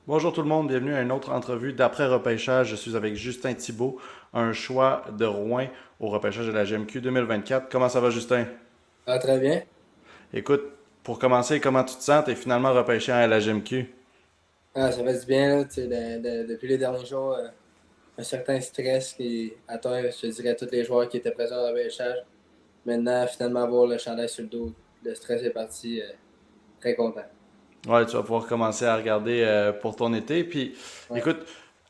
Bonjour tout le monde, bienvenue à une autre entrevue d'après-repêchage. Je suis avec Justin Thibault, un choix de Rouen au repêchage de la GMQ 2024. Comment ça va, Justin? Ah, très bien. Écoute, pour commencer, comment tu te sens? T'es finalement repêché à la GMQ. Ah, ça fait du bien, là, tu sais, depuis les derniers jours, un certain stress qui atteint, je te dirais, tous les joueurs qui étaient présents au repêchage. Maintenant, finalement, avoir le chandail sur le dos, le stress est parti, très content. Ouais, tu vas pouvoir commencer à regarder pour ton été. Puis, Ouais. écoute,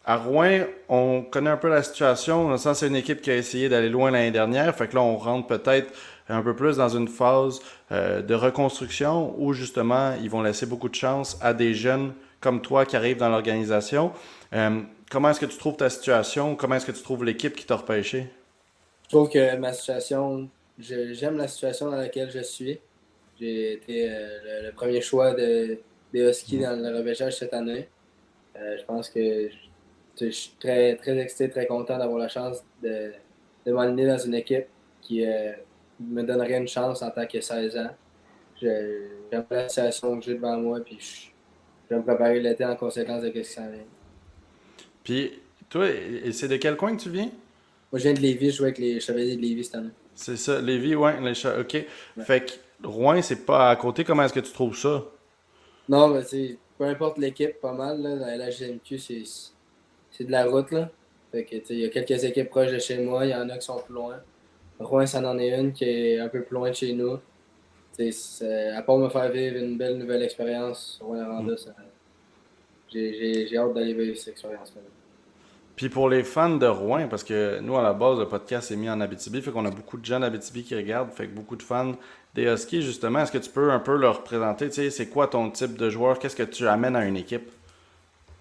à Rouen, on connaît un peu la situation. Dans le sens, c'est une équipe qui a essayé d'aller loin l'année dernière. Fait que là, on rentre peut-être un peu plus dans une phase de reconstruction où justement, ils vont laisser beaucoup de chance à des jeunes comme toi qui arrivent dans l'organisation. Comment est-ce que tu trouves ta situation? Comment est-ce que tu trouves l'équipe qui t'a repêché? Je trouve que ma situation, j'aime la situation dans laquelle je suis. J'ai été le premier choix des Huskies dans le repêchage cette année. Je pense que je suis très, très excité, très content d'avoir la chance de m'aligner dans une équipe qui me donnerait une chance en tant que 16 ans. J'aime la situation que j'ai devant moi, puis je vais me préparer l'été en conséquence de ce qui s'en vient. Puis, toi, et c'est de quel coin que tu viens? Moi, je viens de Lévis, je joue avec les Chevaliers de Lévis cette année. C'est ça, Lévis, ouais. OK. Ouais. Fait que Rouen, c'est pas à côté. Comment est-ce que tu trouves ça? Non, mais tu sais, peu importe l'équipe, pas mal, là, dans la GMQ, c'est de la route, là. Fait que, tu sais, il y a quelques équipes proches de chez moi, il y en a qui sont plus loin. Rouen, ça en est une qui est un peu plus loin de chez nous. À part me faire vivre une belle nouvelle expérience au Rwanda, j'ai hâte d'aller vivre cette expérience-là. Puis pour les fans de Rouen, parce que nous, à la base, le podcast est mis en Abitibi, fait qu'on a beaucoup de gens d'Abitibi qui regardent, fait que beaucoup de fans des Huskies, justement. Est-ce que tu peux un peu leur présenter, tu sais, c'est quoi ton type de joueur? Qu'est-ce que tu amènes à une équipe?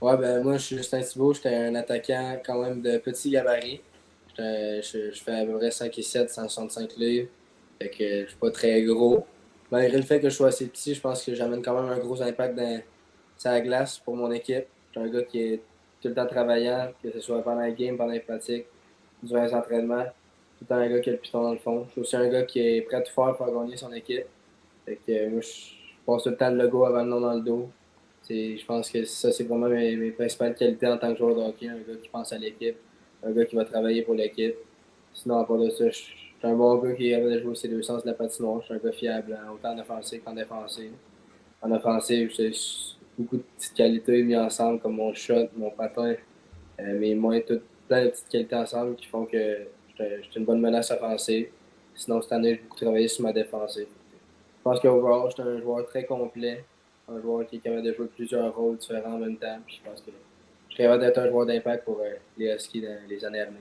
Ouais, ben moi, je suis Justin Thibault, j'étais un attaquant quand même de petit gabarit. Je fais à peu près 5 et 7, 165 livres. Fait que je suis pas très gros. Malgré le fait que je sois assez petit, je pense que j'amène quand même un gros impact sur la glace pour mon équipe. Je suis un gars qui est tout le temps travaillant, que ce soit pendant les games, pendant les pratiques, durant les entraînements. Tout le temps un gars qui a le piton dans le fond. Je suis aussi un gars qui est prêt à tout faire pour gagner son équipe. Fait que moi, je passe tout le temps le logo avant le nom dans le dos. Je pense que ça, c'est vraiment mes principales qualités en tant que joueur de hockey. Un gars qui pense à l'équipe, un gars qui va travailler pour l'équipe. Sinon, à part de ça, je suis un bon gars qui est capable de jouer ces deux sens de la patinoire. Je suis un gars fiable, hein, autant en offensive qu'en défensive. En offensive, j'ai beaucoup de petites qualités mises ensemble, comme mon shot, mon patin, mes mains, toutes plein de petites qualités ensemble qui font que je suis une bonne menace offensive. Sinon, cette année, j'ai beaucoup travaillé sur ma défensive. Je pense qu'overall, je suis un joueur très complet, un joueur qui est capable de jouer plusieurs rôles différents en même temps. Puis je pense que je suis capable d'être un joueur d'impact pour les Huskies dans les années à venir.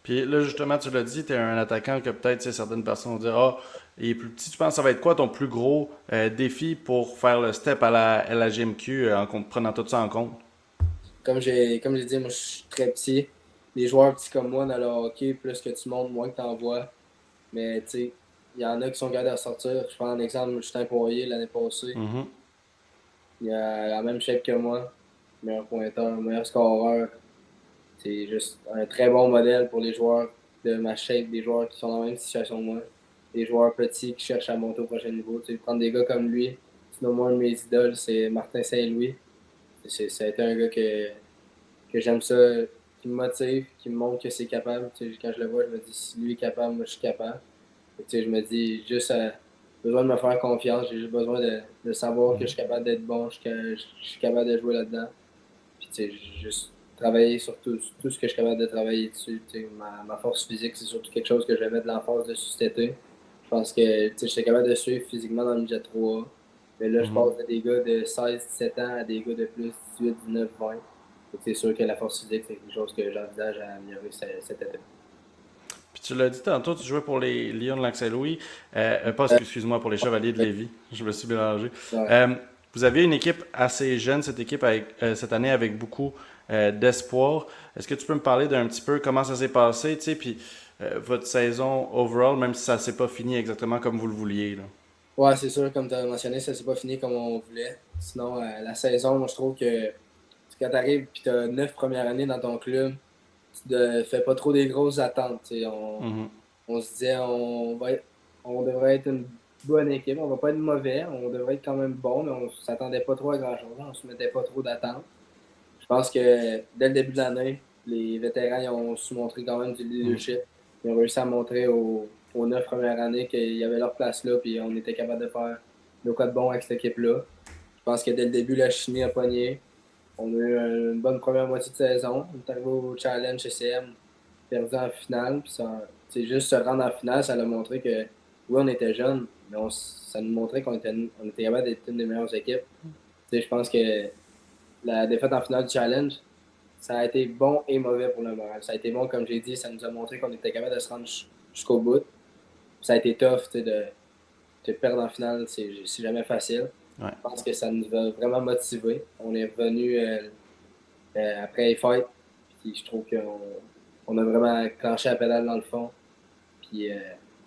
Puis là, justement, tu l'as dit, tu es un attaquant que peut-être, tu sais, certaines personnes vont dire, ah, il est plus petit. Tu penses que ça va être quoi ton plus gros défi pour faire le step à la GMQ en prenant tout ça en compte? Comme j'ai dit, moi je suis très petit. Les joueurs petits comme moi dans le hockey, plus que tu montes, moins que tu en vois. Mais tu sais, il y en a qui sont capables de sortir. Je prends un exemple, Justin Poirier l'année passée. Mhm. Il a la même shape que moi, meilleur pointeur, meilleur scoreur. C'est juste un très bon modèle pour les joueurs de ma shape, des joueurs qui sont dans la même situation que moi, des joueurs petits qui cherchent à monter au prochain niveau. Tu sais, prendre des gars comme lui, sinon moi, un de mes idoles, c'est Martin Saint-Louis. Ça a été un gars que j'aime ça, qui me motive, qui me montre que c'est capable. Tu sais, quand je le vois, je me dis, si lui est capable, moi je suis capable. Tu sais, je me dis, juste besoin de me faire confiance, j'ai juste besoin de savoir que je suis capable d'être bon, je suis capable de jouer là-dedans. Puis, tu sais, j'ai juste travailler sur tout ce que je suis capable de travailler dessus. Tu sais, ma force physique, c'est surtout quelque chose que je vais mettre de l'emphase dessus cet été. Je pense que tu sais, j'étais capable de suivre physiquement dans le midget 3. Mais là, je Mhm. passe de des gars de 16, 17 ans à des gars de plus 18, 19, 20. Donc, c'est sûr que la force physique, c'est quelque chose que j'envisage à améliorer cet été. Puis tu l'as dit tantôt, tu jouais pour les Lions de Lac-Saint-Louis. Pas, Euh, excuse-moi, pour les Chevaliers de Lévis. Je me suis mélangé. ouais. Euh, Vous avez une équipe assez jeune, cette équipe avec, cette année avec beaucoup d'espoir. Est-ce que tu peux me parler d'un petit peu comment ça s'est passé, tu sais, puis votre saison overall, même si ça s'est pas fini exactement comme vous le vouliez, là. Ouais, c'est sûr, comme tu as mentionné, ça s'est pas fini comme on voulait. Sinon, la saison, moi, je trouve que quand tu arrives et tu as 9 premières années dans ton club, tu ne fais pas trop des grosses attentes. Tu sais. Mhm. On se disait on devrait être bonne équipe. On va pas être mauvais. On devrait être quand même bon, mais on s'attendait pas trop à grand-chose. On se mettait pas trop d'attentes. Je pense que dès le début de l'année, les vétérans ils ont su montrer quand même du Mm. leadership. Ils ont réussi à montrer aux 9 premières années qu'il y avait leur place là, puis on était capable de faire nos quoi de bon avec cette équipe-là. Je pense que dès le début, la chimie a pogné. On a eu une bonne première moitié de saison. On est arrivé au Challenge CCM, perdu en finale. Puis c'est juste se rendre en finale, ça a montré que oui, on était jeunes, mais ça nous montrait on était capable d'être une des meilleures équipes. Je pense que la défaite en finale du Challenge, ça a été bon et mauvais pour le moral. Ça a été bon, comme j'ai dit, ça nous a montré qu'on était capable de se rendre jusqu'au bout. Ça a été tough de perdre en finale, c'est jamais facile. Ouais. Je pense que ça nous a vraiment motivés. On est revenu après les fêtes, puis je trouve qu'on a vraiment clenché la pédale dans le fond. Puis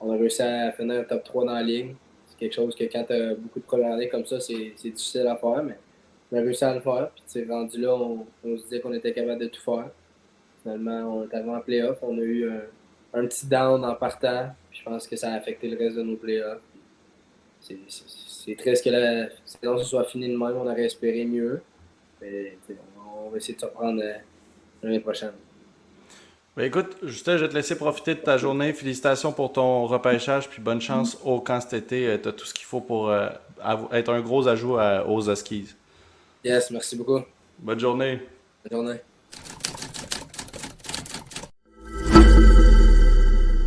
on a réussi à finir un top 3 dans la ligue. C'est quelque chose que quand tu as beaucoup de premières années comme ça, c'est difficile à faire, mais on a réussi à le faire. Puis rendu là, on se disait qu'on était capable de tout faire. Finalement, on est arrivé en playoff. On a eu un petit down en partant. Puis je pense que ça a affecté le reste de nos playoffs. C'est triste que la saison se soit finie de même. On aurait espéré mieux. Mais on va essayer de se reprendre l'année prochaine. Ben écoute, Justin, je vais te laisser profiter de ta journée. Félicitations pour ton repêchage, puis bonne chance au camp cet été. Tu as tout ce qu'il faut pour être un gros ajout aux Huskies. Yes, merci beaucoup. Bonne journée. Bonne journée.